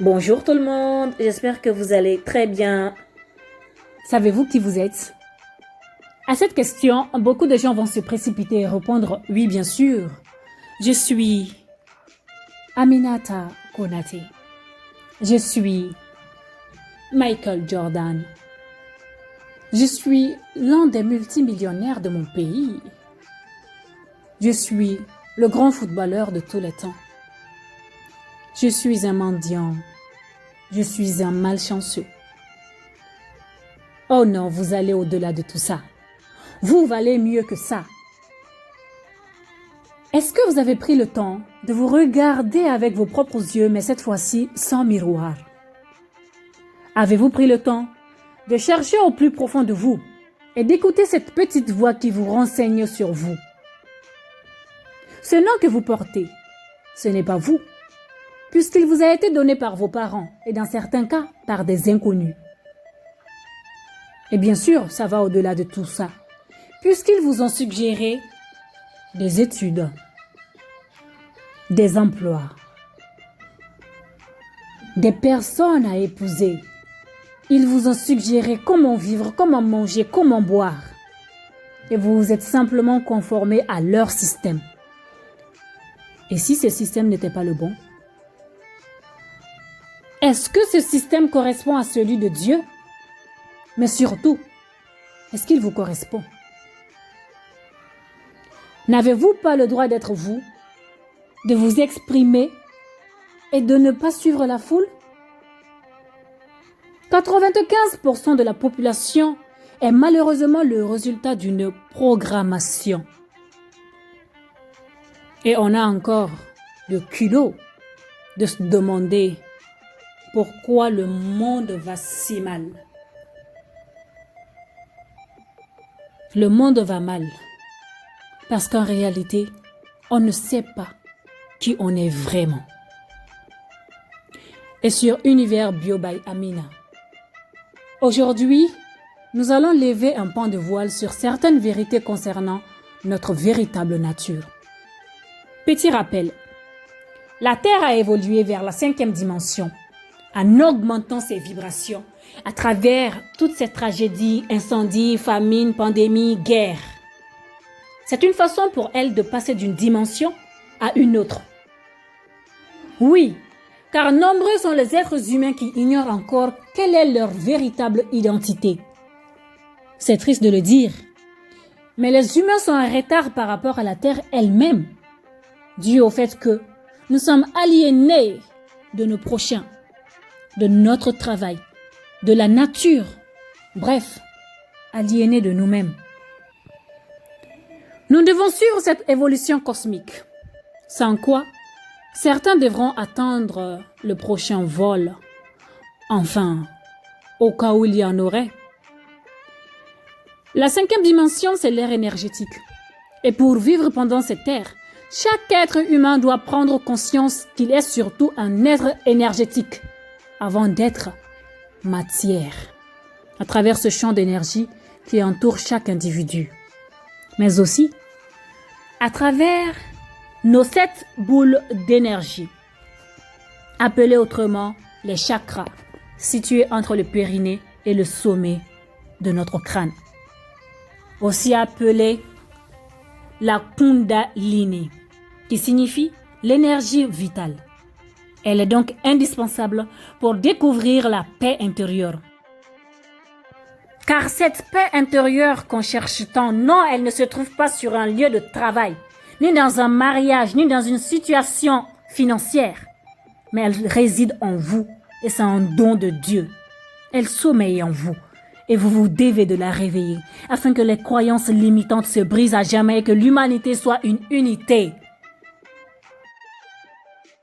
Bonjour tout le monde, j'espère que vous allez très bien. Savez-vous qui vous êtes? À cette question, beaucoup de gens vont se précipiter et répondre « Oui, bien sûr, je suis Aminata Konaté. Je suis Michael Jordan. Je suis l'un des multimillionnaires de mon pays. Je suis le grand footballeur de tous les temps. Je suis un mendiant. Je suis un malchanceux. » Oh non, vous allez au-delà de tout ça. Vous valez mieux que ça. Est-ce que vous avez pris le temps de vous regarder avec vos propres yeux, mais cette fois-ci sans miroir? Avez-vous pris le temps de chercher au plus profond de vous et d'écouter cette petite voix qui vous renseigne sur vous? Ce nom que vous portez, ce n'est pas vous, puisqu'il vous a été donné par vos parents et dans certains cas par des inconnus. Et bien sûr, ça va au-delà de tout ça, puisqu'ils vous ont suggéré des études, des emplois, des personnes à épouser. Ils vous ont suggéré comment vivre, comment manger, comment boire. Et vous vous êtes simplement conformé à leur système. Et si ce système n'était pas le bon? Est-ce que ce système correspond à celui de Dieu? Mais surtout, est-ce qu'il vous correspond? N'avez-vous pas le droit d'être vous, de vous exprimer et de ne pas suivre la foule? 95% de la population est malheureusement le résultat d'une programmation. Et on a encore le culot de se demander pourquoi le monde va si mal. Le monde va mal parce qu'en réalité, on ne sait pas qui on est vraiment. Et sur Univers Bio by Amina, aujourd'hui, nous allons lever un pan de voile sur certaines vérités concernant notre véritable nature. Petit rappel, la Terre a évolué vers la 5e dimension en augmentant ses vibrations à travers toutes ces tragédies, incendies, famines, pandémies, guerres. C'est une façon pour elle de passer d'une dimension à une autre. Oui, car nombreux sont les êtres humains qui ignorent encore quelle est leur véritable identité. C'est triste de le dire, mais les humains sont en retard par rapport à la Terre elle-même, dû au fait que nous sommes aliénés de nos prochains, de notre travail, de la nature, bref, aliénés de nous-mêmes. Nous devons suivre cette évolution cosmique, sans quoi certains devront attendre le prochain vol, enfin, au cas où il y en aurait. La 5e dimension, c'est l'ère énergétique. Et pour vivre pendant cette ère, chaque être humain doit prendre conscience qu'il est surtout un être énergétique avant d'être matière, à travers ce champ d'énergie qui entoure chaque individu, mais aussi à travers nos 7 boules d'énergie, appelées autrement les chakras, situés entre le périnée et le sommet de notre crâne, aussi appelée la Kundalini, qui signifie l'énergie vitale. Elle est donc indispensable pour découvrir la paix intérieure. Car cette paix intérieure qu'on cherche tant, non, elle ne se trouve pas sur un lieu de travail, ni dans un mariage, ni dans une situation financière. Mais elle réside en vous et c'est un don de Dieu. Elle sommeille en vous et vous vous devez de la réveiller afin que les croyances limitantes se brisent à jamais et que l'humanité soit une unité.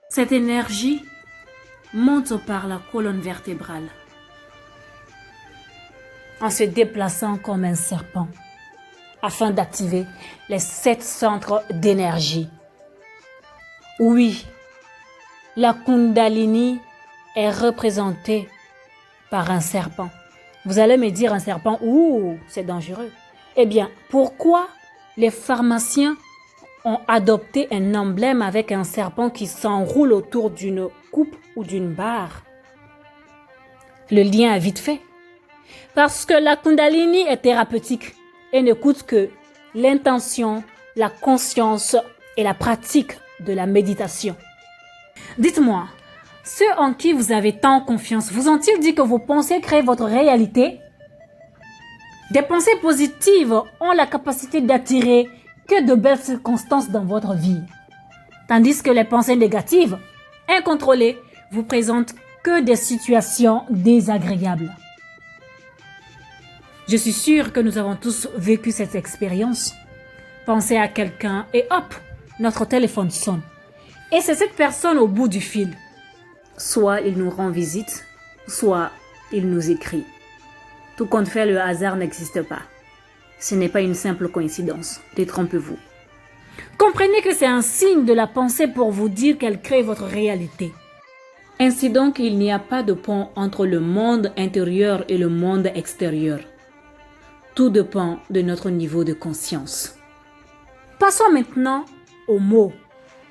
Cette énergie monte par la colonne vertébrale en se déplaçant comme un serpent afin d'activer les 7 centres d'énergie. Oui, la Kundalini est représentée par un serpent. Vous allez me dire un serpent, ouh, c'est dangereux. Eh bien, pourquoi les pharmaciens ont adopté un emblème avec un serpent qui s'enroule autour d'une coupe ou d'une barre? Le lien est vite fait. Parce que la Kundalini est thérapeutique et ne coûte que l'intention, la conscience et la pratique de la méditation. Dites-moi, ceux en qui vous avez tant confiance, vous ont-ils dit que vos pensées créent votre réalité? Des pensées positives ont la capacité d'attirer que de belles circonstances dans votre vie. Tandis que les pensées négatives, incontrôlées, vous présentent que des situations désagréables. Je suis sûre que nous avons tous vécu cette expérience. Pensez à quelqu'un et hop, notre téléphone sonne. Et c'est cette personne au bout du fil. Soit il nous rend visite, soit il nous écrit. Tout compte fait, le hasard n'existe pas. Ce n'est pas une simple coïncidence. Détrompez-vous. Comprenez que c'est un signe de la pensée pour vous dire qu'elle crée votre réalité. Ainsi donc, il n'y a pas de pont entre le monde intérieur et le monde extérieur. Tout dépend de notre niveau de conscience. Passons maintenant aux mots.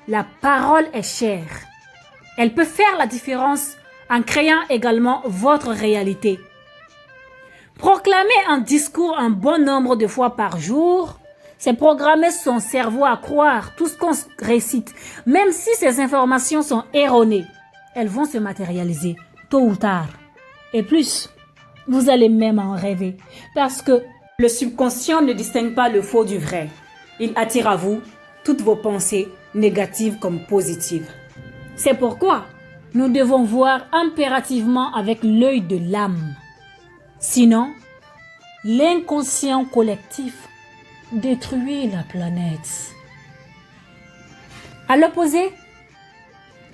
La parole est chère. Elle peut faire la différence en créant également votre réalité. Proclamer un discours un bon nombre de fois par jour, c'est programmer son cerveau à croire tout ce qu'on récite. Même si ces informations sont erronées, elles vont se matérialiser tôt ou tard. Et plus, vous allez même en rêver. Parce que le subconscient ne distingue pas le faux du vrai. Il attire à vous toutes vos pensées, négatives comme positives. C'est pourquoi nous devons voir impérativement avec l'œil de l'âme. Sinon, l'inconscient collectif détruit la planète. À l'opposé,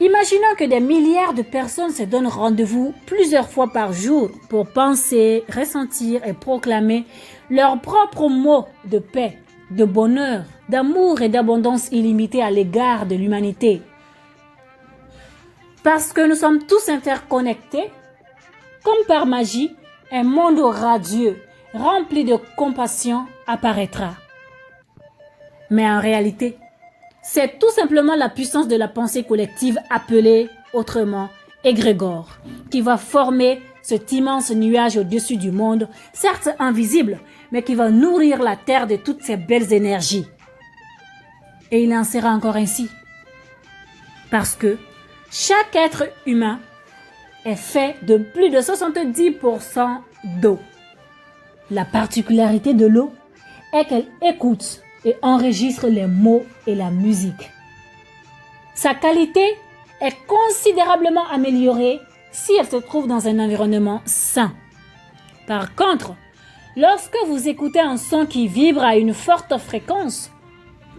imaginons que des milliards de personnes se donnent rendez-vous plusieurs fois par jour pour penser, ressentir et proclamer leurs propres mots de paix, de bonheur, d'amour et d'abondance illimitée à l'égard de l'humanité. Parce que nous sommes tous interconnectés, comme par magie, un monde radieux, rempli de compassion, apparaîtra. Mais en réalité, c'est tout simplement la puissance de la pensée collective appelée autrement égrégore, qui va former cet immense nuage au-dessus du monde, certes invisible, mais qui va nourrir la terre de toutes ces belles énergies. Et il en sera encore ainsi. Parce que chaque être humain est fait de plus de 70% d'eau. La particularité de l'eau est qu'elle écoute et enregistre les mots et la musique. Sa qualité est considérablement améliorée si elle se trouve dans un environnement sain. Par contre, lorsque vous écoutez un son qui vibre à une forte fréquence,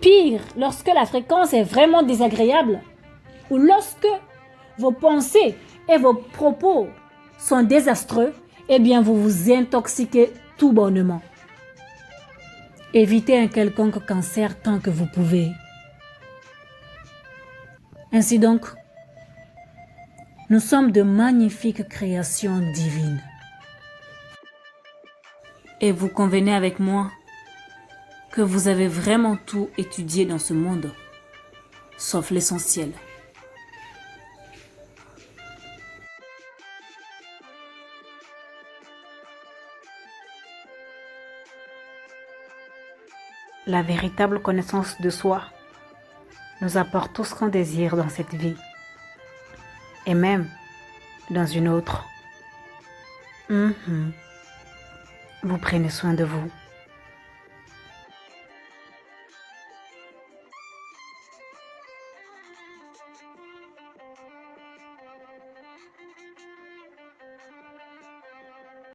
pire, lorsque la fréquence est vraiment désagréable, ou lorsque vos pensées et vos propos sont désastreux, eh bien vous vous intoxiquez tout bonnement. Évitez un quelconque cancer tant que vous pouvez. Ainsi donc, nous sommes de magnifiques créations divines. Et vous convenez avec moi que vous avez vraiment tout étudié dans ce monde, sauf l'essentiel. La véritable connaissance de soi nous apporte tout ce qu'on désire dans cette vie et même dans une autre. Vous prenez soin de vous.